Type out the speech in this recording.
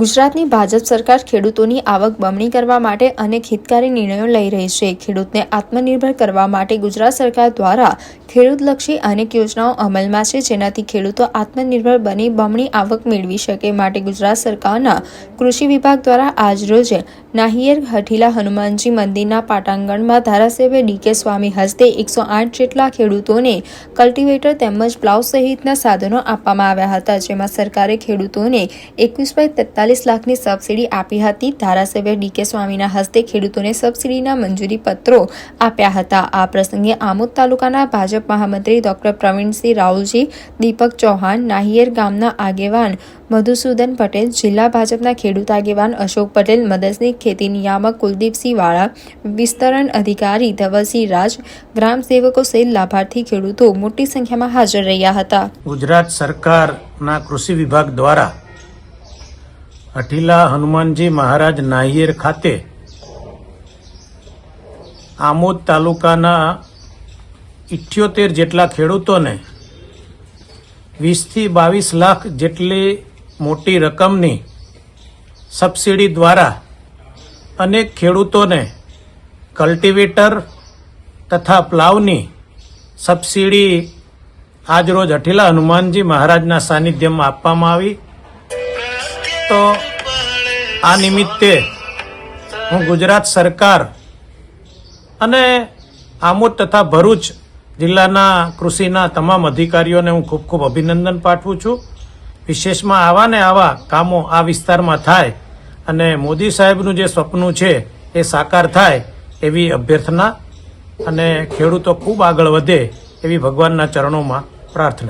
ગુજરાતની ભાજપ સરકાર ખેડૂતોની આવક બમણી કરવા માટે અનેક હિતકારી નિર્ણયો લઈ રહી છે। ખેડૂતને આત્મનિર્ભર કરવા માટે ગુજરાત સરકાર દ્વારા ખેડૂતલક્ષી અનેક યોજનાઓ અમલમાં છે, જેનાથી ખેડૂતો આત્મનિર્ભર બની બમણી આવક મેળવી શકે। માટે ગુજરાત સરકારના કૃષિ વિભાગ દ્વારા આજરોજ નાહિયેર હઠીલા હનુમાનજી મંદિરના પાટાંગણમાં ધારાસભ્ય ડી.કે. સ્વામી હસ્તે 108 જેટલા ખેડૂતોને કલ્ટિવેટર તેમજ પ્લાવ સહિતના સાધનો આપવામાં આવ્યા હતા, જેમાં સરકારે ખેડૂતોને 21.43 લાખની સબસિડી આપી હતી। ધારાસભ્ય ડી.કે. સ્વામીના હસ્તે ખેડૂતોને સબસિડીના મંજૂરી પત્રો આપ્યા હતા। આ પ્રસંગે આમોદ તાલુકાના ભાજપ મહામંત્રી ડોક્ટર પ્રવીણસિંહ રાઉલજી, દીપક ચૌહાણ, નાહિયેર ગામના આગેવાન મધુસૂદન પટેલ, જિલ્લા ભાજપના ખેડૂત આગેવાન અશોક પટેલ, મદદનીશ ખેતી નિયામક કુલદીપસિંહ વાળા, વિસ્તરણ અધિકારી ધવલસિંહ રાજ, ગ્રામ સેવકો સહિત લાભાર્થી ખેડૂતો મોટી સંખ્યામાં હાજર રહ્યા હતા। ગુજરાત સરકારના કૃષિ વિભાગ દ્વારા હઠીલા હનુમાનજી મહારાજ નાહિયેર ખાતે આમોદ તાલુકાના 78 જેટલા ખેડૂતોને 20 થી 22 લાખ જેટલી મોટી રકમની સબસિડી દ્વારા અનેક ખેડૂતોને કલ્ટિવેટર તથા પ્લાવની સબસિડી આજરોજ હઠીલા હનુમાનજી મહારાજના સાનિધ્યમાં આપવામાં આવી। તો આ નિમિત્તે હું ગુજરાત સરકાર અને આમોદ તથા ભરૂચ જિલ્લાના કૃષિના તમામ અધિકારીઓને હું ખૂબ ખૂબ અભિનંદન પાઠવું છું। વિશેષમાં આવા ને આવા કામો આ વિસ્તારમાં થાય અને મોદી સાહેબનું જે સપનું છે એ સાકાર થાય એવી અભ્યર્થના અને ખેડૂતો ખૂબ આગળ વધે એવી ભગવાનના ચરણોમાં પ્રાર્થના।